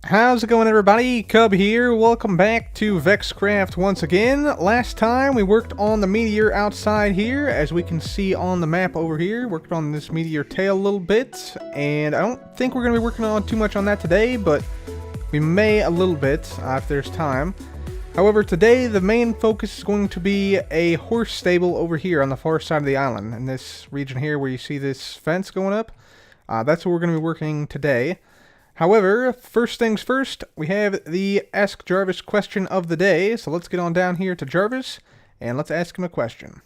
How's it going, everybody? Cub here. Welcome back to Vexcraft once again. Last time we worked on the meteor outside here, as we can see on the map over here. Worked on this meteor tail a little bit, and I don't think we're going to be working on too much on that today, but we may a little bit if there's time. However, today the main focus is going to be a horse stable over here on the far side of the island, in this region here where you see this fence going up. That's what we're going to be working today. However, first things first, we have the Ask Jarvis question of the day. So let's get on down here to Jarvis, and let's ask him a question.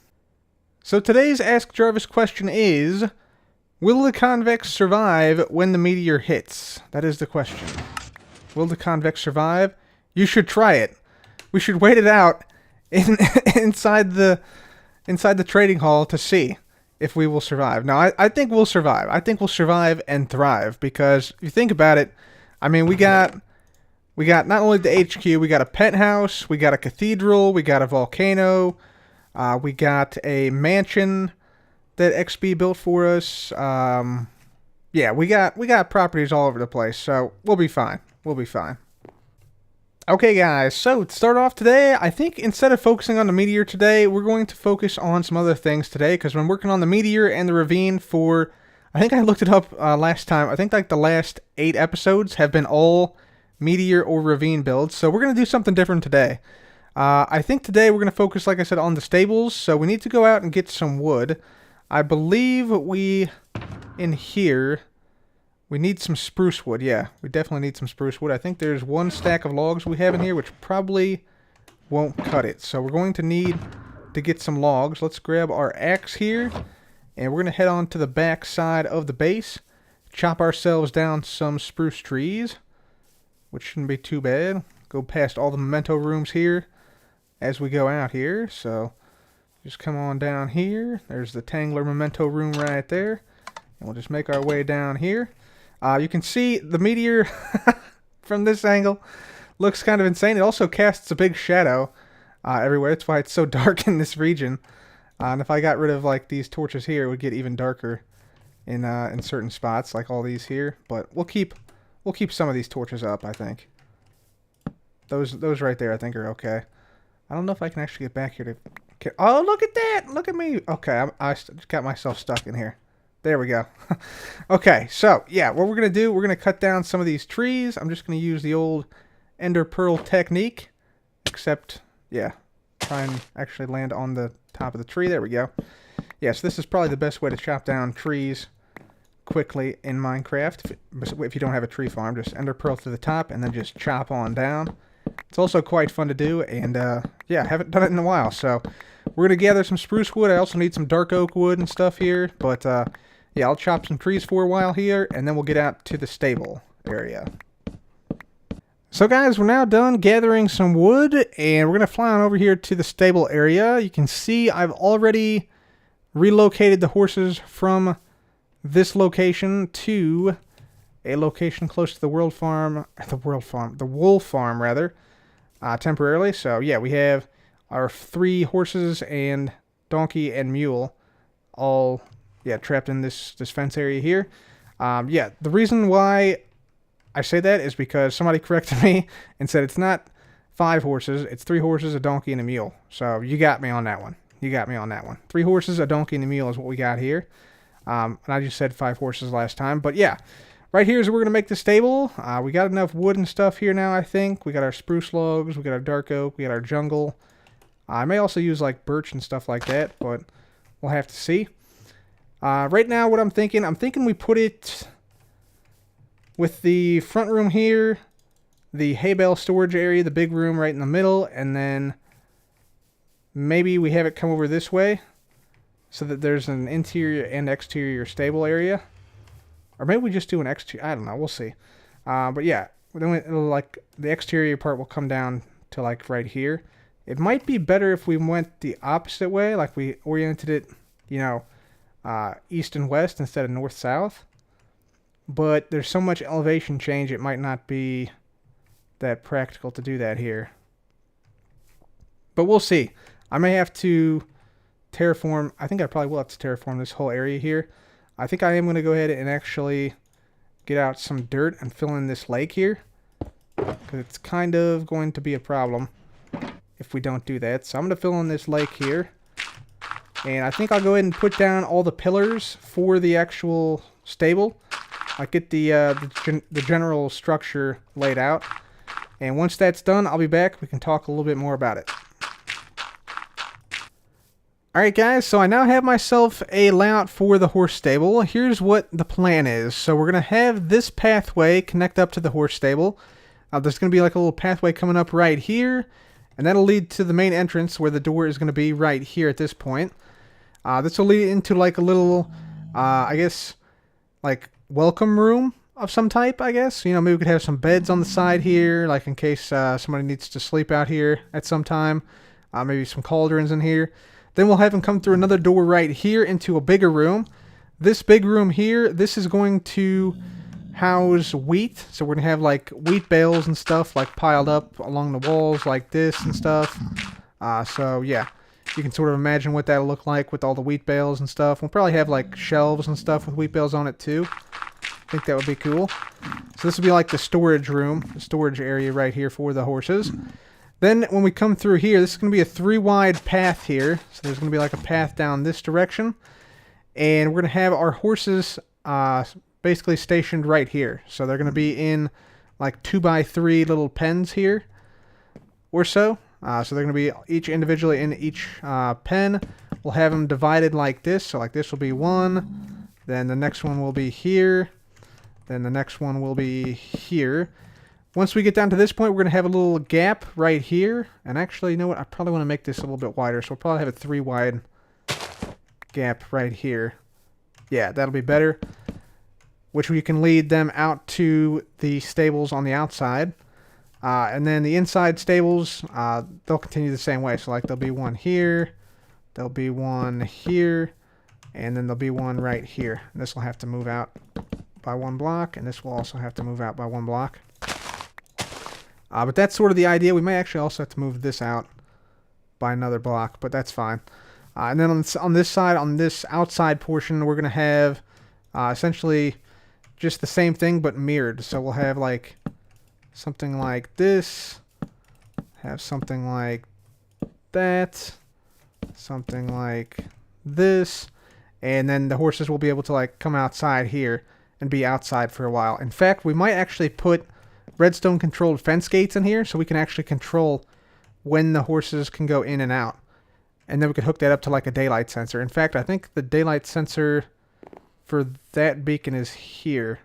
So today's Ask Jarvis question is, will the convex survive when the meteor hits? That is the question. Will the convex survive? You should try it. We should wait it out inside the trading hall to see if we will survive. Now, I think we'll survive. I think we'll survive and thrive, because if you think about it, I mean, we got not only the HQ, we got a penthouse, we got a cathedral, we got a volcano, we got a mansion that XB built for us. Yeah, we got properties all over the place, so we'll be fine. We'll be fine. Okay, guys, so to start off today, I think instead of focusing on the meteor today, we're going to focus on some other things today, because we're working on the meteor and the ravine for, I think I looked it up last time, I think like the last 8 episodes have been all meteor or ravine builds, so we're going to do something different today. I think today we're going to focus, like I said, on the stables, so we need to go out and get some wood. I believe in here, we need some spruce wood. Yeah, we definitely need some spruce wood. I think there's one stack of logs we have in here, which probably won't cut it. So we're going to need to get some logs. Let's grab our axe here, and we're going to head on to the back side of the base, chop ourselves down some spruce trees, which shouldn't be too bad. Go past all the memento rooms here as we go out here. So just come on down here. There's the Tangler memento room right there. And we'll just make our way down here. You can see the meteor from this angle looks kind of insane. It also casts a big shadow everywhere. That's why it's so dark in this region. And if I got rid of like these torches here, it would get even darker in certain spots, like all these here. But we'll keep some of these torches up, I think. Those right there, I think, are okay. I don't know if I can actually get back here to. Oh, look at that! Look at me. Okay, I just got myself stuck in here. There we go. Okay, so, yeah, what we're going to do, we're going to cut down some of these trees. I'm just going to use the old ender pearl technique, except, yeah, try and actually land on the top of the tree. There we go. Yeah, so this is probably the best way to chop down trees quickly in Minecraft. If you don't have a tree farm, just ender pearl to the top and then just chop on down. It's also quite fun to do, and, yeah, haven't done it in a while, so we're going to gather some spruce wood. I also need some dark oak wood and stuff here, but, yeah, I'll chop some trees for a while here, and then we'll get out to the stable area. So guys, we're now done gathering some wood, and we're going to fly on over here to the stable area. You can see I've already relocated the horses from this location to a location close to the wolf farm, rather, temporarily. So yeah, we have our 3 horses and donkey and mule all, yeah, trapped in this fence area here. Yeah, the reason why I say that is because somebody corrected me and said it's not 5 horses, it's 3 horses, a donkey, and a mule. So you got me on that one. 3 horses, a donkey, and a mule is what we got here. And I just said 5 horses last time. But yeah, right here is where we're going to make the stable. We got enough wood and stuff here now, I think. We got our spruce logs, we got our dark oak, we got our jungle. I may also use like birch and stuff like that, but we'll have to see. Right now, what I'm thinking we put it with the front room here, the hay bale storage area, the big room right in the middle, and then maybe we have it come over this way so that there's an interior and exterior stable area. Or maybe we just do an exterior, I don't know, we'll see. But yeah, then it'll, like, the exterior part will come down to like right here. It might be better if we went the opposite way, like we oriented it, you know, east and west instead of north-south. But there's so much elevation change, it might not be that practical to do that here. But we'll see. I may have to terraform. I think I probably will have to terraform this whole area here. I think I am going to go ahead and actually get out some dirt and fill in this lake here. because it's kind of going to be a problem if we don't do that. So I'm going to fill in this lake here. And I think I'll go ahead and put down all the pillars for the actual stable. I'll get the general structure laid out. And once that's done, I'll be back. We can talk a little bit more about it. Alright guys, so I now have myself a layout for the horse stable. Here's what the plan is. So we're going to have this pathway connect up to the horse stable. There's going to be like a little pathway coming up right here. And that'll lead to the main entrance where the door is going to be right here at this point. This will lead into like a little, I guess, like welcome room of some type, I guess. You know, maybe we could have some beds on the side here, like in case somebody needs to sleep out here at some time. Maybe some cauldrons in here. Then we'll have him come through another door right here into a bigger room. This big room here, this is going to house wheat. So we're going to have like wheat bales and stuff like piled up along the walls like this and stuff. So yeah, you can sort of imagine what that'll look like with all the wheat bales and stuff. We'll probably have like shelves and stuff with wheat bales on it too. I think that would be cool. So this will be like the storage room, the storage area right here for the horses. Then when we come through here, this is going to be a 3-wide path here. So there's going to be like a path down this direction. And we're going to have our horses basically stationed right here. So they're going to be in like 2x3 little pens here or so. So they're going to be each individually in each pen. We'll have them divided like this. So like this will be one. Then the next one will be here. Then the next one will be here. Once we get down to this point, we're going to have a little gap right here. And actually, you know what? I probably want to make this a little bit wider. So we'll probably have a 3-wide gap right here. Yeah, that'll be better. Which we can lead them out to the stables on the outside. And then the inside stables, they'll continue the same way. So like there'll be one here. There'll be one here. And then there'll be one right here. And this will have to move out by 1 block. And this will also have to move out by 1 block. But that's sort of the idea. We may actually also have to move this out by another block, but that's fine. And then on this side, on this outside portion, we're going to have essentially just the same thing, but mirrored. So we'll have like something like this, have something like that, something like this, and then the horses will be able to like come outside here and be outside for a while. In fact, we might actually put redstone controlled fence gates in here so we can actually control when the horses can go in and out. And then we could hook that up to like a daylight sensor. In fact, I think the daylight sensor for that beacon is here.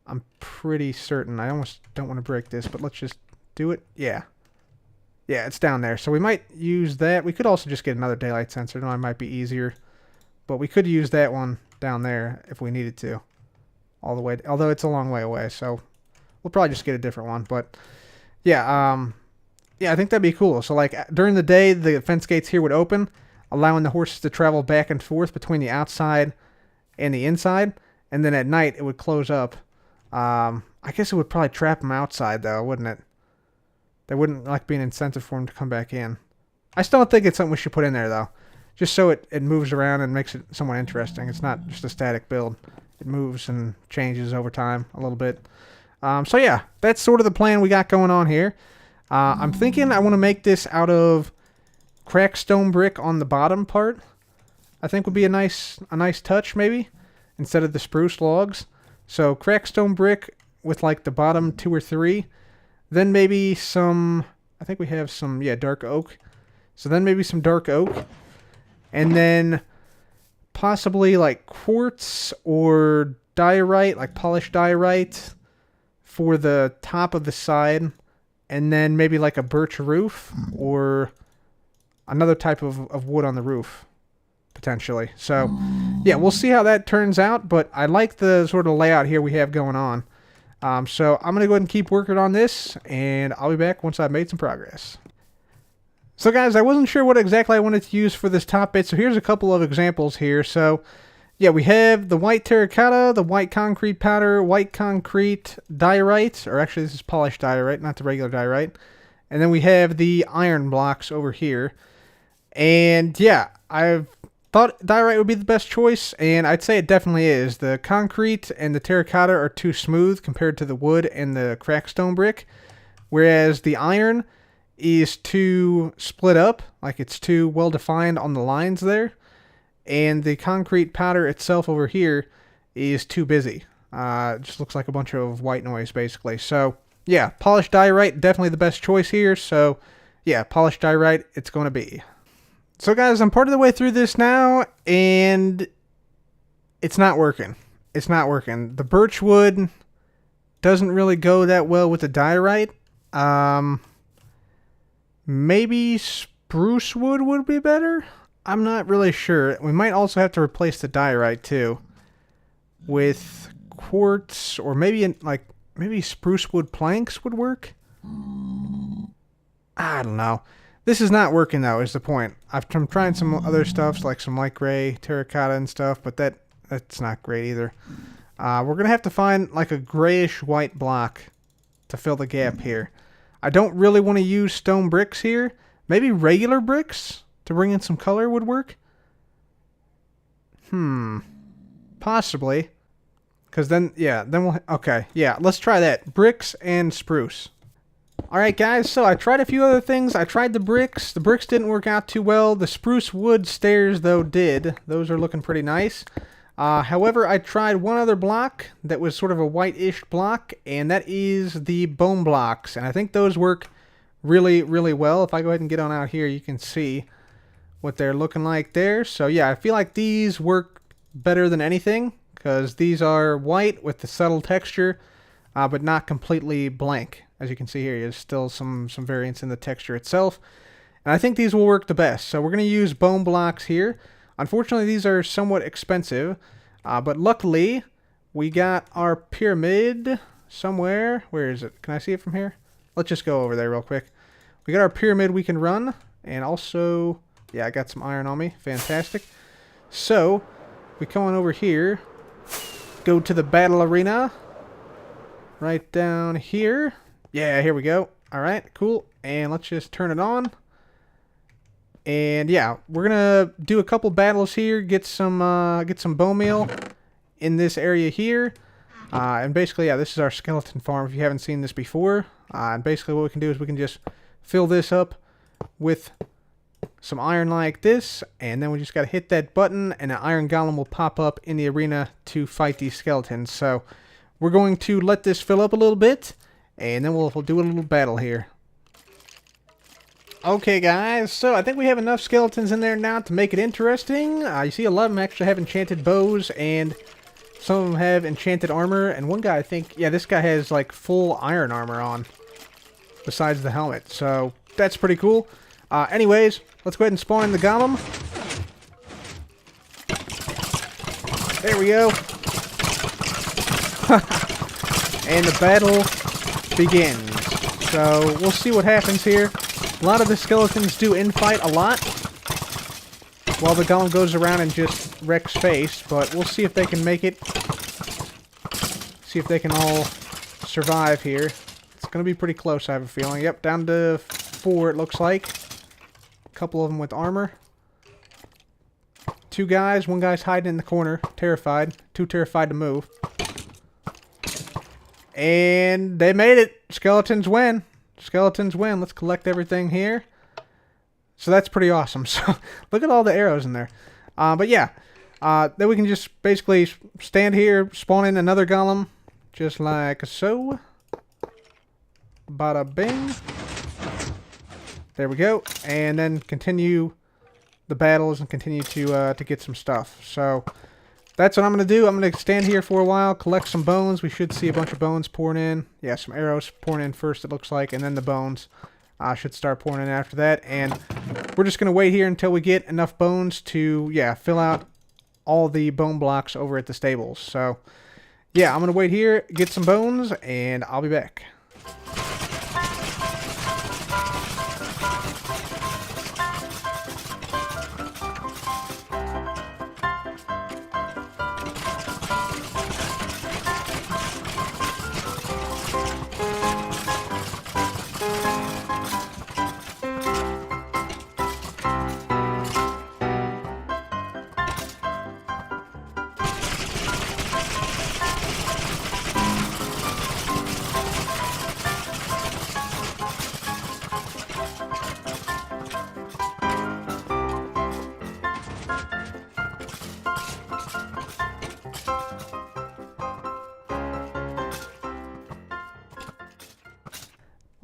I'm pretty certain. I almost don't want to break this, but let's just do it. Yeah. Yeah, it's down there. So we might use that. We could also just get another daylight sensor. No, it might be easier. But we could use that one down there if we needed to. All the way. Although it's a long way away, so we'll probably just get a different one. But yeah, yeah, I think that'd be cool. So like during the day, the fence gates here would open, allowing the horses to travel back and forth between the outside and the inside. And then at night, it would close up. I guess it would probably trap them outside, though, wouldn't it? There wouldn't like be an incentive for them to come back in. I still don't think it's something we should put in there, though. Just so it moves around and makes it somewhat interesting. It's not just a static build. It moves and changes over time a little bit. So yeah, that's sort of the plan we got going on here. I'm thinking I want to make this out of cracked stone brick on the bottom part. I think would be a nice touch, maybe, instead of the spruce logs. So cracked stone brick with like the bottom 2 or 3. Then maybe some, I think we have some, yeah, dark oak. So then maybe some dark oak. And then possibly like quartz or diorite, like polished diorite for the top of the side. And then maybe like a birch roof or another type of wood on the roof, potentially. So, yeah, we'll see how that turns out. But I like the sort of layout here we have going on. So I'm going to go ahead and keep working on this, and I'll be back once I've made some progress. So guys, I wasn't sure what exactly I wanted to use for this top bit, so here's a couple of examples here. So, yeah, we have the white terracotta, the white concrete powder, white concrete diorite, or actually this is polished diorite, not the regular diorite. And then we have the iron blocks over here. And yeah, I've thought diorite would be the best choice, and I'd say it definitely is. The concrete and the terracotta are too smooth compared to the wood and the cracked stone brick, whereas the iron is too split up, like it's too well defined on the lines there, and the concrete powder itself over here is too busy. It just looks like a bunch of white noise, basically. So, yeah, polished diorite, definitely the best choice here, so yeah, polished diorite, it's going to be. So guys, I'm part of the way through this now, and it's not working. It's not working. The birch wood doesn't really go that well with the diorite. Maybe spruce wood would be better? I'm not really sure. We might also have to replace the diorite too with quartz, or maybe maybe spruce wood planks would work. I don't know. This is not working though, is the point. I'm trying some other stuff, like some light gray terracotta and stuff, but that's not great either. We're gonna have to find like a grayish white block to fill the gap here. I don't really want to use stone bricks here. Maybe regular bricks to bring in some color would work. Possibly. Because then we'll... Okay, yeah, let's try that. Bricks and spruce. Alright guys, so I tried a few other things. I tried the bricks. The bricks didn't work out too well. The spruce wood stairs, though, did. Those are looking pretty nice. However, I tried one other block that was sort of a white-ish block, and that is the bone blocks. And I think those work really, really well. If I go ahead and get on out here, you can see what they're looking like there. So yeah, I feel like these work better than anything, because these are white with the subtle texture, but not completely blank. As you can see here, there's still some variance in the texture itself. And I think these will work the best. So we're going to use bone blocks here. Unfortunately, these are somewhat expensive. But luckily, we got our pyramid somewhere. Where is it? Can I see it from here? Let's just go over there real quick. We got our pyramid we can run. And also, yeah, I got some iron on me. Fantastic. So, we come on over here. Go to the battle arena. Right down here. Yeah, here we go. Alright, cool. And let's just turn it on. And yeah, we're gonna do a couple battles here, get some bone meal in this area here. And basically, yeah, this is our skeleton farm if you haven't seen this before. And basically what we can do is we can just fill this up with some iron like this, and then we just gotta hit that button and an iron golem will pop up in the arena to fight these skeletons. So we're going to let this fill up a little bit, and then we'll do a little battle here. Okay guys, so I think we have enough skeletons in there now to make it interesting. You see a lot of them actually have enchanted bows, and some of them have enchanted armor, and one guy, I think, yeah, this guy has like full iron armor on, besides the helmet, so that's pretty cool. Anyways, let's go ahead and spawn in the golem. There we go. And the battle begins. So, we'll see what happens here. A lot of the skeletons do infight a lot, while the golem goes around and just wrecks face, but we'll see if they can make it. See if they can all survive here. It's going to be pretty close, I have a feeling. Yep, down to 4 it looks like. A couple of them with armor. 2 guys, 1 guy's hiding in the corner, terrified. 2 terrified to move. And they made it. Skeletons win. Skeletons win. Let's collect everything here. So that's pretty awesome. So look at all the arrows in there. But yeah, then we can just basically stand here, spawn in another golem, just like so. Bada bing. There we go. And then continue the battles and continue to get some stuff. So that's what I'm going to do. I'm going to stand here for a while, collect some bones. We should see a bunch of bones pouring in. Yeah, some arrows pouring in first, it looks like, and then the bones should start pouring in after that. And we're just going to wait here until we get enough bones to, yeah, fill out all the bone blocks over at the stables. So, yeah, I'm going to wait here, get some bones, and I'll be back.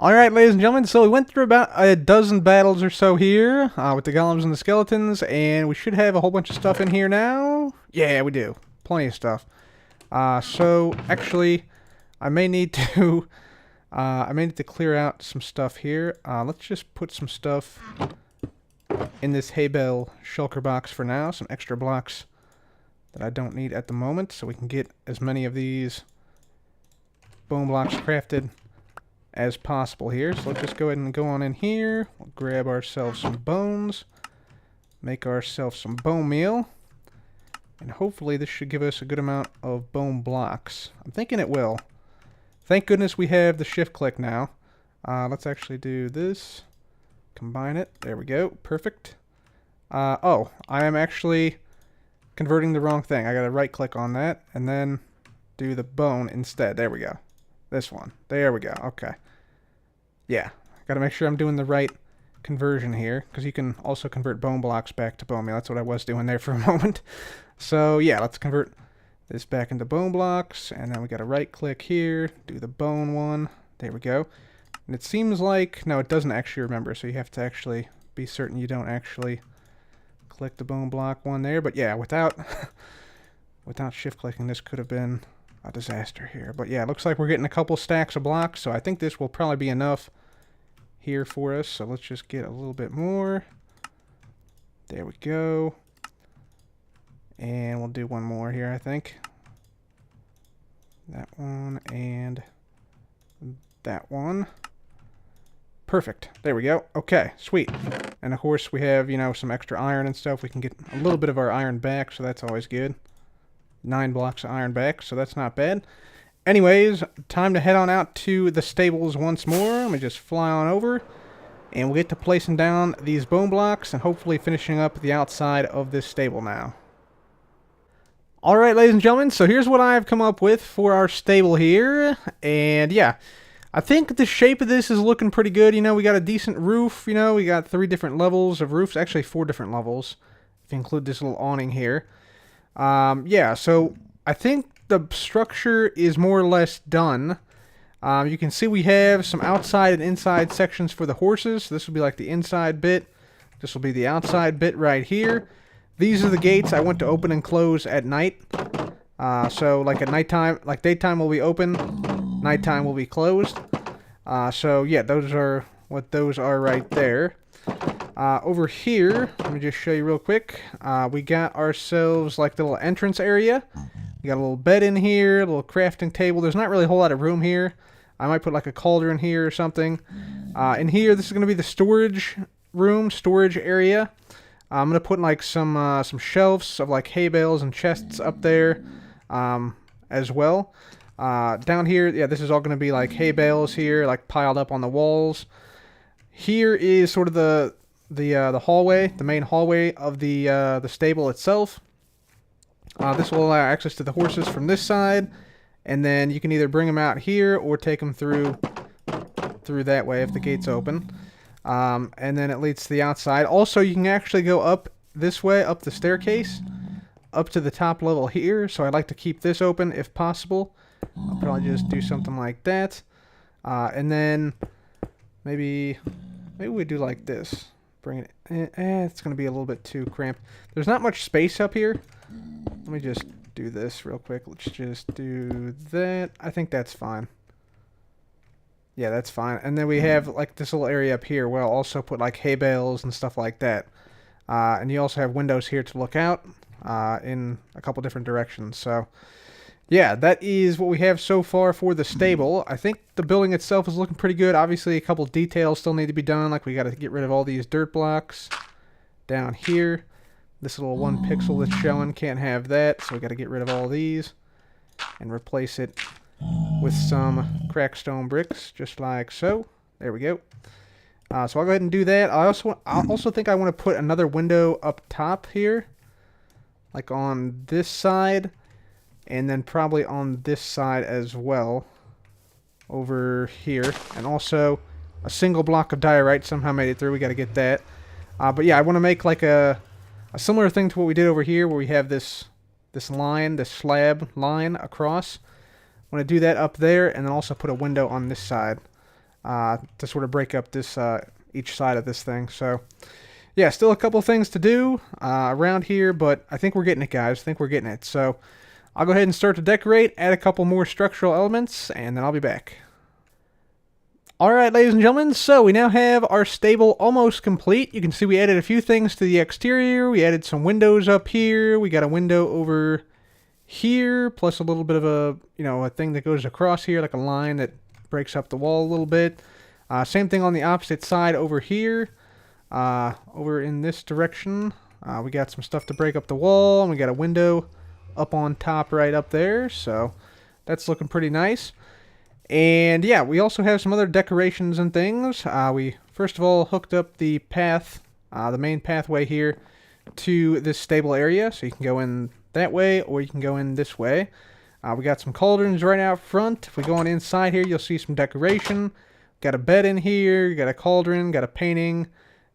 Alright, ladies and gentlemen, so we went through about a dozen battles or so here with the golems and the skeletons, and we should have a whole bunch of stuff in here now. Yeah, we do. Plenty of stuff. So, actually, I may need to clear out some stuff here. Let's just put some stuff in this hay bale shulker box for now, some extra blocks that I don't need at the moment, so we can get as many of these bone blocks crafted as possible here. So let's just go ahead and go on in here. We'll grab ourselves some bones, make ourselves some bone meal, and hopefully this should give us a good amount of bone blocks. I'm thinking it will. Thank goodness we have the shift click now. Let's actually do this. Combine it. There we go. Perfect. Oh, I am actually converting the wrong thing. I gotta right click on that and then do the bone instead. There we go. This one. There we go. Okay. Yeah. Got to make sure I'm doing the right conversion here, because you can also convert bone blocks back to bone meal. That's what I was doing there for a moment. So, yeah, let's convert this back into bone blocks, and then we got to right click here, do the bone one. There we go. And it seems like, no, it doesn't actually remember, so you have to actually be certain you don't actually click the bone block one there. But yeah, without shift clicking, this could have been a disaster here. But yeah, it looks like we're getting a couple stacks of blocks, so I think this will probably be enough here for us. So let's just get a little bit more. There we go. And we'll do one more here, I think. That one and that one. Perfect. There we go. Okay, sweet. And of course we have, you know, some extra iron and stuff. We can get a little bit of our iron back, so that's always good. 9 blocks of iron back, so that's not bad. Anyways, time to head on out to the stables once more. Let me just fly on over, and we'll get to placing down these bone blocks and hopefully finishing up the outside of this stable now. Alright, ladies and gentlemen, so here's what I've come up with for our stable here. And yeah, I think the shape of this is looking pretty good. You know, we got a decent roof. You know, we got 3 different levels of roofs. Actually, 4 different levels, if you include this little awning here. Yeah, so I think the structure is more or less done. You can see we have some outside and inside sections for the horses. So this will be like the inside bit. This will be the outside bit right here. These are the gates I want to open and close at night. So like at nighttime, like daytime will be open, nighttime will be closed. So yeah, those are what those are right there. Over here, let me just show you real quick. We got ourselves like the little entrance area. We got a little bed in here, a little crafting table. There's not really a whole lot of room here. I might put like a cauldron here or something. In here, this is going to be the storage room, storage area. I'm going to put like some shelves of like hay bales and chests up there as well. Down here, yeah, this is all going to be like hay bales here, like piled up on the walls. Here is sort of the hallway, the main hallway of the stable itself. This will allow access to the horses from this side, and then you can either bring them out here or take them through that way if the gate's open. And then it leads to the outside. Also, you can actually go up this way, up the staircase, up to the top level here. So I'd like to keep this open if possible. I'll probably just do something like that. And then maybe we do like this. Bring it in. It's going to be a little bit too cramped. There's not much space up here. Let me just do this real quick. Let's just do that. I think that's fine. Yeah, that's fine. And then we have like this little area up here where I'll also put like hay bales and stuff like that. And you also have windows here to look out in a couple different directions. So yeah, that is what we have so far for the stable. I think the building itself is looking pretty good. Obviously, a couple details still need to be done. Like we got to get rid of all these dirt blocks down here. This little 1 pixel that's showing, can't have that. So we got to get rid of all these and replace it with some cracked stone bricks, just like so. There we go. So I'll go ahead and do that. I also think I want to put another window up top here, like on this side, and then probably on this side as well, over here. And also a single block of diorite somehow made it through. We got to get that. But yeah, I want to make like a similar thing to what we did over here, where we have this line, this slab line across. I want to do that up there, and then also put a window on this side to sort of break up this each side of this thing. So yeah, still a couple things to do around here, but I think we're getting it, guys. I think we're getting it. So I'll go ahead and start to decorate, add a couple more structural elements, and then I'll be back. Alright, ladies and gentlemen, so we now have our stable almost complete. You can see we added a few things to the exterior. We added some windows up here. We got a window over here, plus a little bit of a, a thing that goes across here, like a line that breaks up the wall a little bit. Same thing on the opposite side over here. Over in this direction, we got some stuff to break up the wall, and we got a window up on top right up there, so that's looking pretty nice. And yeah, we also have some other decorations and things. We first of all hooked up the path, the main pathway here to this stable area, so you can go in that way or you can go in this way. We got some cauldrons right out front. If we go on inside here, you'll see some decoration. Got a bed in here, got a cauldron, got a painting,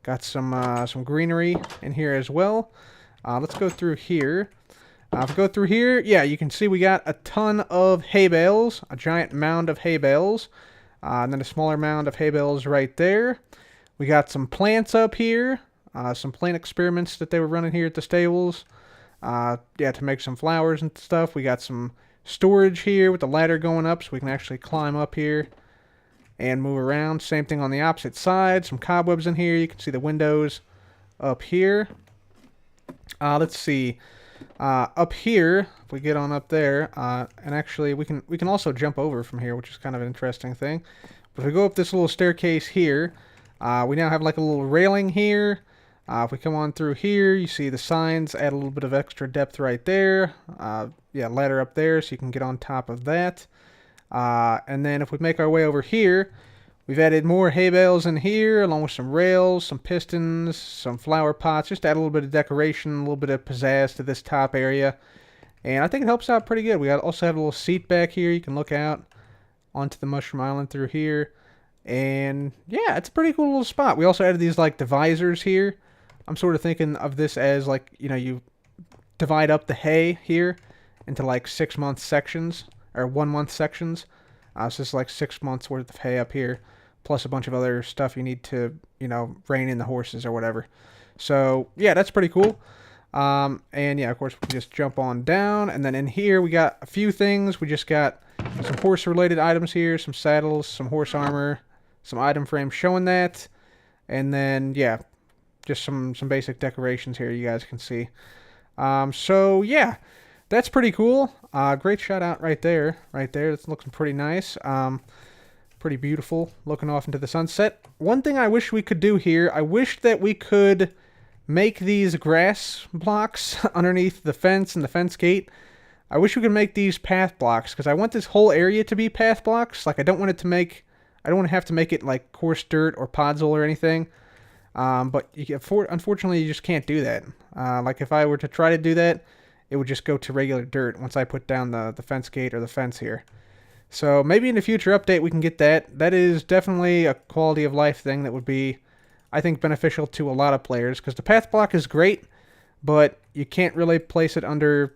got some greenery in here as well. Let's go through here. If we go through here, yeah, you can see we got a ton of hay bales, a giant mound of hay bales, and then a smaller mound of hay bales right there. We got some plants up here, some plant experiments that they were running here at the stables, yeah, to make some flowers and stuff. We got some storage here with the ladder going up so we can actually climb up here and move around. Same thing on the opposite side, some cobwebs in here. You can see the windows up here. Let's see. Up here, if we get on up there, and actually we can also jump over from here, which is kind of an interesting thing. But if we go up this little staircase here, we now have like a little railing here. If we come on through here, you see the signs add a little bit of extra depth right there. Yeah, ladder up there so you can get on top of that. And then if we make our way over here, we've added more hay bales in here, along with some rails, some pistons, some flower pots, just add a little bit of decoration, a little bit of pizzazz to this top area. And I think it helps out pretty good. We also have a little seat back here. You can look out onto the Mushroom Island through here. And yeah, it's a pretty cool little spot. We also added these like divisors here. I'm sort of thinking of this as like, you divide up the hay here into like 6-month sections, or 1-month sections. So this is like 6 months worth of hay up here, plus a bunch of other stuff you need to, rein in the horses or whatever. So yeah, that's pretty cool. And yeah, of course, we can just jump on down. And then in here, we got a few things. We just got some horse-related items here, some saddles, some horse armor, some item frames showing that. And then, yeah, just some basic decorations here you guys can see. So yeah, that's pretty cool. Great shout out right there. That's looking pretty nice. Pretty beautiful, looking off into the sunset. One thing I wish we could do here, I wish that we could make these grass blocks underneath the fence and the fence gate. I wish we could make these path blocks, because I want this whole area to be path blocks. Like, I don't want to have to make it like coarse dirt or podzol or anything. But unfortunately, you just can't do that. Like, if I were to try to do that, it would just go to regular dirt once I put down the fence gate or the fence here. So maybe in a future update we can get that. That is definitely a quality of life thing that would be, I think, beneficial to a lot of players, because the path block is great, but you can't really place it under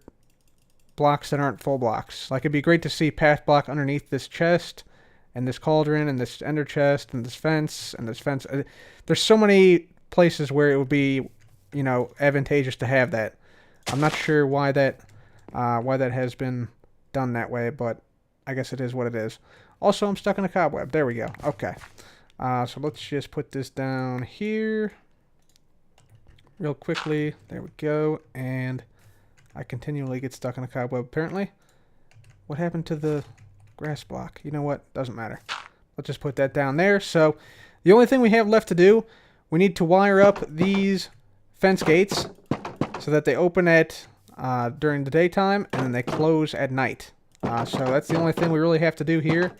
blocks that aren't full blocks. Like, it'd be great to see path block underneath this chest and this cauldron and this ender chest and this fence and this fence. There's so many places where it would be, advantageous to have that. I'm not sure why that has been done that way, but I guess it is what it is. Also, I'm stuck in a cobweb. There we go. Okay. So let's just put this down here real quickly. There we go. And I continually get stuck in a cobweb, apparently. What happened to the grass block? You know what? Doesn't matter. Let's just put that down there. So the only thing we have left to do, we need to wire up these fence gates so that they open at during the daytime and then they close at night. So that's the only thing we really have to do here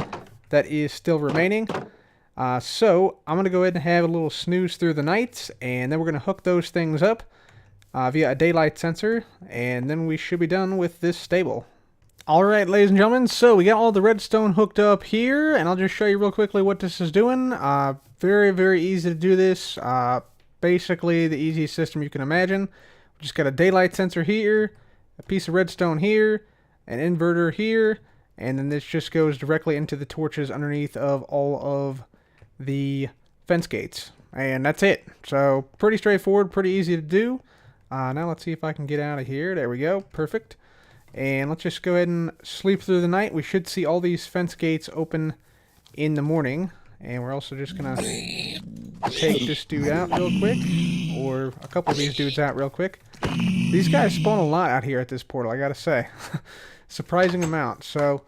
that is still remaining. So I'm going to go ahead and have a little snooze through the night, and then we're going to hook those things up via a daylight sensor, and then we should be done with this stable. Alright, ladies and gentlemen, so we got all the redstone hooked up here, and I'll just show you real quickly what this is doing. Very, very easy to do this. Basically, the easiest system you can imagine. We just got a daylight sensor here, a piece of redstone here, an inverter here, and then this just goes directly into the torches underneath of all of the fence gates. And that's it. So pretty straightforward, pretty easy to do. Now let's see if I can get out of here. There we go. Perfect. And let's just go ahead and sleep through the night. We should see all these fence gates open in the morning. And we're also just going to take this dude out real quick. Or a couple of these dudes out real quick. These guys spawn a lot out here at this portal, I gotta say. Surprising amount. So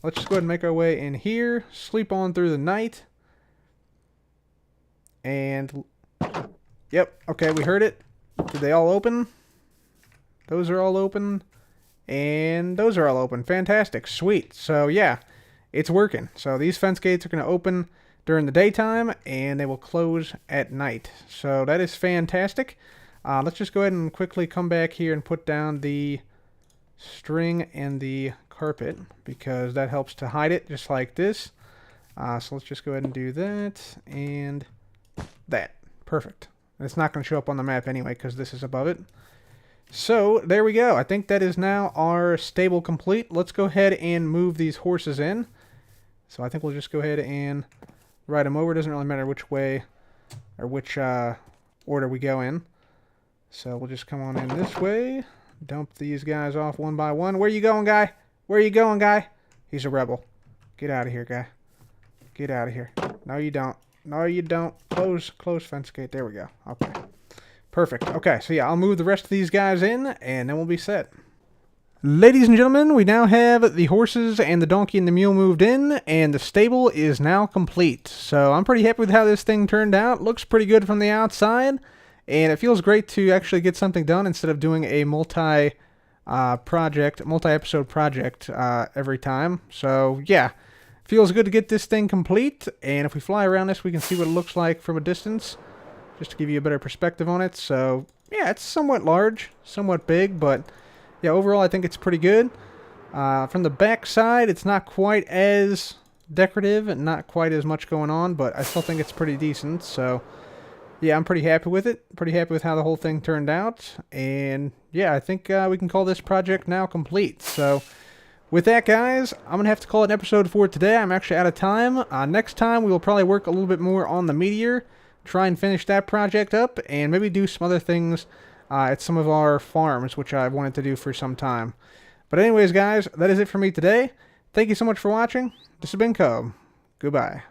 let's just go ahead and make our way in here. Sleep on through the night. And... Yep, okay, we heard it. Did they all open? Those are all open. And those are all open. Fantastic. Sweet. So, yeah, it's working. So, these fence gates are going to open during the daytime, and they will close at night. So, that is fantastic. Let's just go ahead and quickly come back here and put down the string and the carpet, because that helps to hide it, just like this. So, let's just go ahead and do that, and that. Perfect. It's not going to show up on the map anyway, because this is above it. So, there we go. I think that is now our stable complete. Let's go ahead and move these horses in. So, I think we'll just go ahead and ride them over. It doesn't really matter which way or which order we go in. So, we'll just come on in this way. Dump these guys off one by one. Where you going, guy? Where you going, guy? He's a rebel. Get out of here, guy. Get out of here. No, you don't. No, you don't. Close fence gate. There we go. Okay. Perfect. Okay, so yeah, I'll move the rest of these guys in, and then we'll be set. Ladies and gentlemen, we now have the horses and the donkey and the mule moved in, and the stable is now complete. So I'm pretty happy with how this thing turned out. Looks pretty good from the outside, and it feels great to actually get something done instead of doing a multi-episode project every time. So yeah, feels good to get this thing complete, and if we fly around this, we can see what it looks like from a distance, just to give you a better perspective on it. So yeah, it's somewhat large, somewhat big, but yeah, overall I think it's pretty good. From the back side, it's not quite as decorative and not quite as much going on, but I still think it's pretty decent. So yeah, I'm pretty happy with it. Pretty happy with how the whole thing turned out. And yeah, I think we can call this project now complete. So with that, guys, I'm going to have to call it an episode for today. I'm actually out of time. Next time, we will probably work a little bit more on the meteor, try and finish that project up, and maybe do some other things at some of our farms, which I've wanted to do for some time. But anyways, guys, that is it for me today. Thank you so much for watching. This has been Cub. Goodbye.